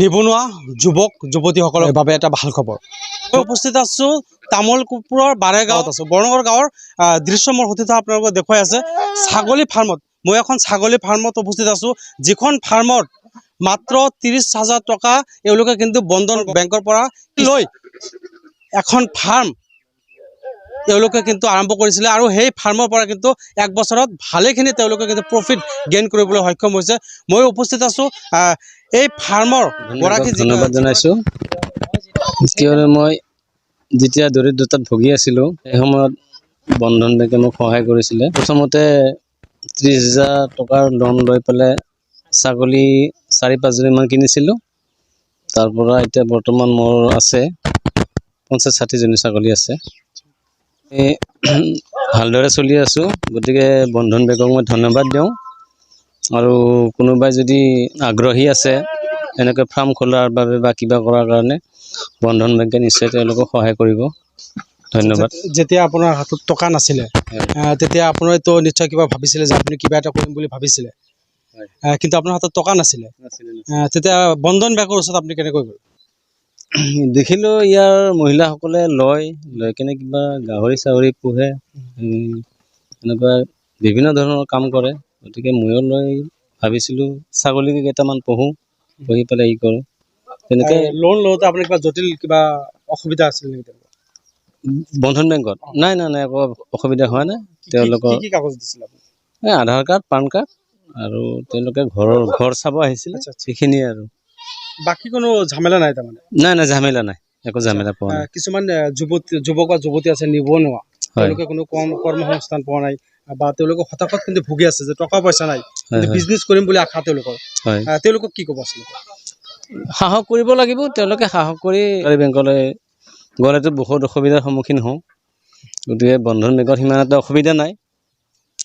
নিবনুৱা যুৱক যুৱতীসকলৰ বাবে এটা ভাল খবৰ। মই উপস্থিত আছোঁ তামোলপুৰৰ বাৰেগাঁৱত আছোঁ। বৰনগৰ গাঁৱৰ দৃশ্য মোৰ সতীৰ্থ আপোনালোকক দেখুৱাই আছে ছাগলী ফাৰ্মত। মই এখন ছাগলী ফাৰ্মত উপস্থিত আছোঁ, যিখন ফাৰ্মত মাত্ৰ 30,000 টকা এওঁলোকে কিন্তু বন্ধন বেংকৰ পৰা লৈ এখন ফাৰ্ম তেওঁলোকে কিন্তু আৰম্ভ কৰিছিলে আৰু সেই ফাৰ্মৰ পৰা কিন্তু এক বছৰত ভালেখিনি তেওঁলোকে কিন্তু প্ৰফিট গেইন কৰিবলৈ সক্ষম হৈছে। মই উপস্থিত আছোঁ এই ফাৰ্মৰ গৰাকী। ধন্যবাদ জনাইছোঁ, কিয়নো মই যেতিয়া দৰিদ্ৰতাত ভুগি আছিলোঁ সেই সময়ত বন্ধন বেংকে মোক সহায় কৰিছিলে। প্ৰথমতে 30,000 টকাৰ লোন লৈ পেলাই ছাগলী 4-5জনীমান কিনিছিলোঁ। তাৰ পৰা এতিয়া বৰ্তমান মোৰ আছে 50-60জনী ছাগলী আছে। ভালদৰে চলি আছোঁ, গতিকে বন্ধন বেংকক মই ধন্যবাদ দিওঁ। আৰু কোনোবাই যদি আগ্ৰহী আছে এনেকৈ ফাৰ্ম খোলাৰ বাবে বা কিবা কৰাৰ কাৰণে বন্ধন বেংকে নিশ্চয় তেওঁলোকক সহায় কৰিব। ধন্যবাদ। যেতিয়া আপোনাৰ হাতত টকা নাছিলে তেতিয়া আপোনাৰতো নিশ্চয় কিবা ভাবিছিলে যে আপুনি কিবা এটা কৰিম বুলি ভাবিছিলে, কিন্তু আপোনাৰ হাতত টকা নাছিলে। তেতিয়া বন্ধন বেংকৰ ওচৰত আপুনি কেনেকৈ গ'ল? দেখিলোঁ ইয়াৰ মহিলাসকলে লৈ কিনে কিবা গাহৰি চাহৰি পোহে, এনেকুৱা বিভিন্ন ধৰণৰ কাম কৰে। গতিকে ময়ো লৈ ভাবিছিলোঁ ছাগলী কেইটামান পুহি পেলাই ই কৰোঁ। তেনেকৈ লোন লওঁতে আপোনাৰ কিবা জটিল কিবা অসুবিধা আছিল নেকি? বন্ধন বেংকত নাই একো অসুবিধা হোৱা নাই। তেওঁলোকৰ কি কাগজ দিছিলে? আধাৰ কাৰ্ড, পান কাৰ্ড আৰু তেওঁলোকে ঘৰ চাব আহিছিলে, সেইখিনিয়ে আৰু বাকী কোনো ঝামেলা নাই তাৰমানে? নাই ঝামেলা নাই, একো ঝামেলা পোৱা নাই। কিছুমান যুৱক বা যুৱতী আছে নিবনুৱা, তেওঁলোকে কোনো কৰ্মসংস্থান পোৱা নাই বা তেওঁলোকে হতাশাত কিন্তু ভুগি আছে যে টকা পইচা নাই, বিজনেছ কৰিম বুলি আশা তেওঁলোকৰ। তেওঁলোকক কি ক'ব আছিলে? সাহস কৰিব লাগিব। তেওঁলোকে সাহস কৰি বেংকলৈ গ'লেতো বহুত অসুবিধাৰ সন্মুখীন হওঁ। গতিকে বন্ধন বেংকত সিমান এটা অসুবিধা নাই,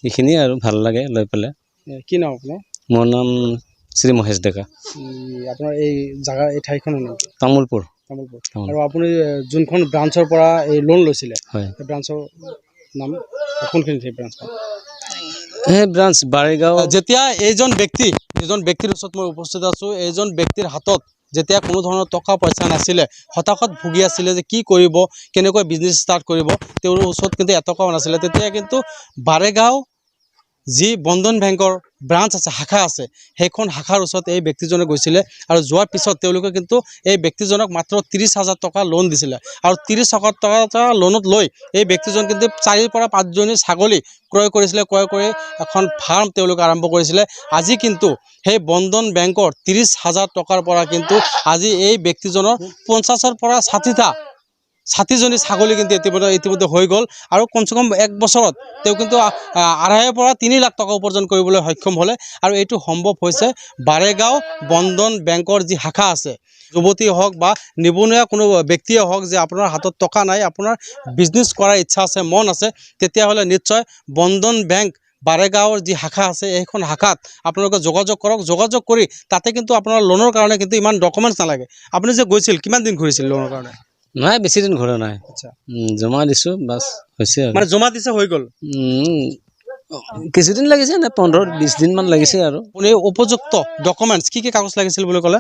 এইখিনিয়ে আৰু ভাল লাগে লৈ পেলাই। কি নাম আপোনাৰ? মোৰ নাম শ্ৰী মহেশ ডেকা। আপোনাৰ এই জাগা এই ঠাইখনৰ নাম? তামোলপুৰ। আৰু আপুনি যোনখন ব্ৰাঞ্চৰ পৰা এই লোন লৈছিলে সেই ব্ৰাঞ্চৰ নাম কোনখিনি? সেই ব্ৰাঞ্চখন সেই ব্ৰাঞ্চ বাৰেগাঁও। যেতিয়া যিজন ব্যক্তিৰ ওচৰত মই উপস্থিত আছোঁ, এইজন ব্যক্তিৰ হাতত যেতিয়া কোনো ধৰণৰ টকা পইচা নাছিলে, হতাশাত ভুগি আছিলে যে কি কৰিব, কেনেকৈ বিজনেছ ষ্টাৰ্ট কৰিব, তেওঁৰ ওচৰত কিন্তু এটকাও নাছিলে। তেতিয়া কিন্তু বাৰেগাঁও যি বন্ধন বেংকৰ ব্ৰাঞ্চ আছে, শাখা আছে, সেইখন শাখাৰ ওচৰত এই ব্যক্তিজনে গৈছিলে আৰু যোৱাৰ পিছত তেওঁলোকে কিন্তু এই ব্যক্তিজনক মাত্ৰ 30,000 টকা লোন দিছিলে। আৰু 30,000 টকা লোনত লৈ এই ব্যক্তিজন কিন্তু 4-5জনী ছাগলী ক্ৰয় কৰিছিলে। ক্ৰয় কৰি এখন ফাৰ্ম তেওঁলোকে আৰম্ভ কৰিছিলে। আজি কিন্তু সেই বন্ধন বেংকৰ 30,000 টকাৰ পৰা কিন্তু আজি এই ব্যক্তিজনৰ 50-ৰ পৰা 60জনী ছাগলী কিন্তু ইতিমধ্যে হৈ গ'ল। আৰু কমচে কম এক বছৰত তেওঁ কিন্তু 2.5 পৰা 3 লাখ টকা উপাৰ্জন কৰিবলৈ সক্ষম হ'লে। আৰু এইটো সম্ভৱ হৈছে বাৰেগাঁও বন্ধন বেংকৰ যি শাখা আছে। যুৱতী হওক বা নিবনুৱা কোনো ব্যক্তিয়ে হওক, যে আপোনাৰ হাতত টকা নাই, আপোনাৰ বিজনেছ কৰাৰ ইচ্ছা আছে, মন আছে, তেতিয়াহ'লে নিশ্চয় বন্ধন বেংক বাৰেগাঁৱৰ যি শাখা আছে এইখন শাখাত আপোনালোকে যোগাযোগ কৰক। যোগাযোগ কৰি তাতে কিন্তু আপোনাৰ লোনৰ কাৰণে কিন্তু ইমান ডকুমেণ্টছ নালাগে। আপুনি যে গৈছিল, কিমান দিন ঘূৰিছিল লোনৰ কাৰণে? নাই, বেছি দিন ঘূৰা নাই। আচ্ছা, জমা দিছোঁ, বাছ হৈছে আৰু। মানে জমা দিছে, হৈ গ'ল? কিছুদিন লাগিছে, নে 15-20 দিনমান লাগিছে আৰু। আপুনি উপযুক্ত ডকুমেণ্টছ কি কাগজ লাগিছিল বুলি ক'লে?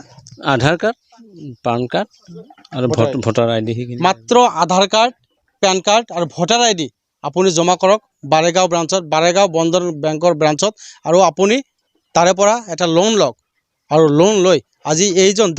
আধাৰ কাৰ্ড, পান কাৰ্ড আৰু ভোটাৰ ID। মাত্ৰ আধাৰ কাৰ্ড, পেন কাৰ্ড আৰু ভোটাৰ ID আপুনি জমা কৰক বাৰেগাঁও ব্ৰাঞ্চত, বাৰেগাঁও বন্ধন বেংকৰ ব্ৰাঞ্চত। আৰু আপুনি তাৰে পৰা এটা লোন লওক। আৰু লোন লৈ আজি যিজন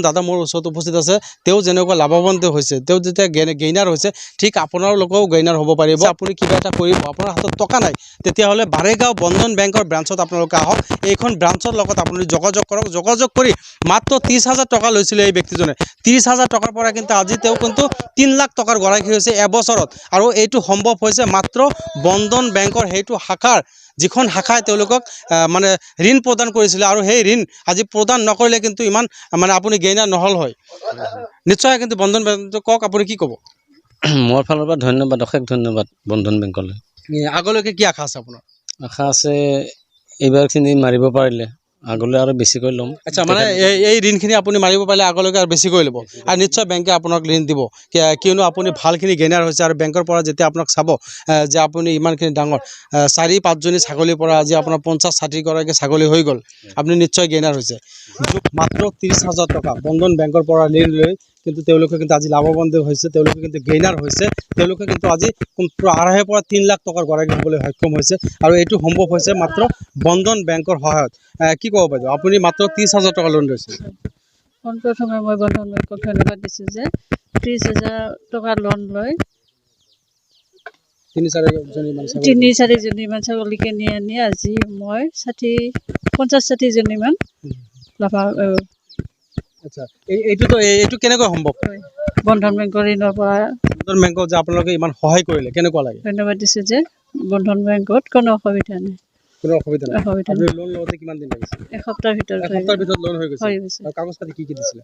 দাদা মোৰ ওচৰত উপস্থিত আছে, তেওঁ যেনেকুৱা লাভৱান হৈছে, তেওঁ যেতিয়া গেইনাৰ হৈছে, ঠিক আপোনালোকেও গেইনাৰ হ'ব পাৰিব। আপুনি কিবা এটা কৰিব, আপোনাৰ হাতত টকা নাই, তেতিয়াহ'লে বাৰেগাঁও বন্ধন বেংকৰ ব্ৰাঞ্চত আপোনালোকে আহক। এইখন ব্ৰাঞ্চৰ লগত আপুনি যোগাযোগ কৰক। যোগাযোগ কৰি মাত্ৰ 30,000 টকা লৈছিলে এই ব্যক্তিজনে। 30,000 টকাৰ পৰা কিন্তু আজি তেওঁ কিন্তু 3 লাখ টকাৰ গৰাকী হৈছে এবছৰত। আৰু এইটো সম্ভৱ হৈছে মাত্ৰ বন্ধন বেংকৰ সেইটো শাখাৰ, যিখন শাখাই তেওঁলোকক মানে ঋণ প্ৰদান কৰিছিলে। আৰু সেই ঋণ আজি প্ৰদান নকৰিলে কিন্তু ইমান মানে আপুনি গেইনাৰ নহ'ল হয়। নিশ্চয় কিন্তু বন্ধন বেংকটো কওক, আপুনি কি ক'ব? মোৰ ফালৰ পৰা ধন্যবাদ, অশেষ ধন্যবাদ বন্ধন বেংকলৈ। আগলৈকে কি আশা আছে আপোনাৰ? আশা আছে এইবাৰখিনি মাৰিব পাৰিলে আগলৈ আৰু বেছিকৈ ল'ম। আচ্ছা, মানে এই ঋণখিনি আপুনি মাৰিব পাৰিলে আগলৈকে আৰু বেছিকৈ ল'ব, আৰু নিশ্চয় বেংকে আপোনাক ঋণ দিব, কিয়নো আপুনি ভালখিনি গেইনাৰ হৈছে। আৰু বেংকৰ পৰা যেতিয়া আপোনাক চাব যে আপুনি ইমানখিনি ডাঙৰ 4-5জনী ছাগলীৰ পৰা আজি আপোনাৰ 50-60গৰাকী ছাগলী হৈ গ'ল, আপুনি নিশ্চয় গেইনাৰ হৈছে। মাত্ৰ 30,000 টকা বন্ধন বেংকৰ পৰা ঋণ লৈ কিন্তু তেওঁলোকে কিন্তু আজি লাভৱান হৈছে, তেওঁলোকে কিন্তু গেইনাৰ হৈছে। তেওঁলোকে কিন্তু আজি 2.5 পৰা 3 লাখ টকাৰ গৰাকী হ'বলৈ সক্ষম হৈছে, আৰু এইটো সম্ভৱ হৈছে মাত্ৰ বন্ধন বেংকৰ সহায়ত। কি ক'ব পাৰিব? আপুনি মাত্ৰ 30,000 টকা লোন লৈছে। পোনপ্ৰথমে মই বন্ধন বেংকক ধন্যবাদ দিছোঁ যে 30,000 টকা লোন লৈ 3-4জনীমান ছাগলী কিনি আনি আজি মই 50-60জনীমান লাভা আচ্ছা, এইটো কেনেকৈ সম্ভৱ? বন্ধন বেংকৰ ঋণৰ পৰা বন্ধন বেংকক যে আপোনালোকে ইমান সহায় কৰিলে, কেনেকুৱা লাগে? ধন্যবাদ দিছোঁ যে বন্ধন বেংকত কোনো অসুবিধা নাই। কোনো অসুবিধা নাই। অসুবিধা আপুনি নাই। লোন লওঁতে কিমান দিন লাগিছিল? এসপ্তাহৰ ভিতৰত এসপ্তাহৰ ভিতৰত লোন হৈ গৈছে। হৈ গৈছে। আৰু কাগজ পাতি কি দিছিলে?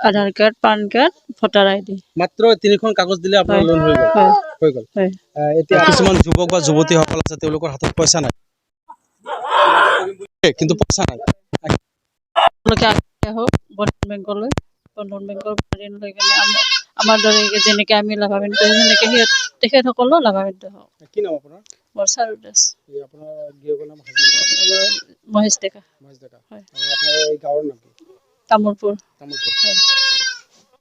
Aadhaar card, PAN card, voter ID। মাত্ৰ 3খন কাগজ দিলে আপোনাৰ লোন হৈ গ'ল। হৈ গ'ল। এতিয়া কিছুমান যুৱক বা যুৱতীসকল আছে, তেওঁলোকৰ হাতত পইচা নাই, কিন্তু পইচা নাই। তেওঁলোকে আগবাঢ়ি আহক বন্ধন বেংকলৈ। বন্ধন বেংকৰ ঋণ লৈ কিনে আমাৰ দৰে যেনেকৈ আমি লাভান্বিত হৈছোঁ, সেনেকৈ তেখেতসকলেও লাভান্বিত হওক। কি নাম আপোনাৰ? মোৰ চাৰু দাস। আপোনাৰ গিৰিয়েকৰ নাম হাজবেণ্ডৰ? মহেশ ডেকা। মহেশ ডেকা। আৰু আপোনাৰ এই গাঁৱৰ নাম কি? তামোলপুৰ। তামোলপুৰ। হয়।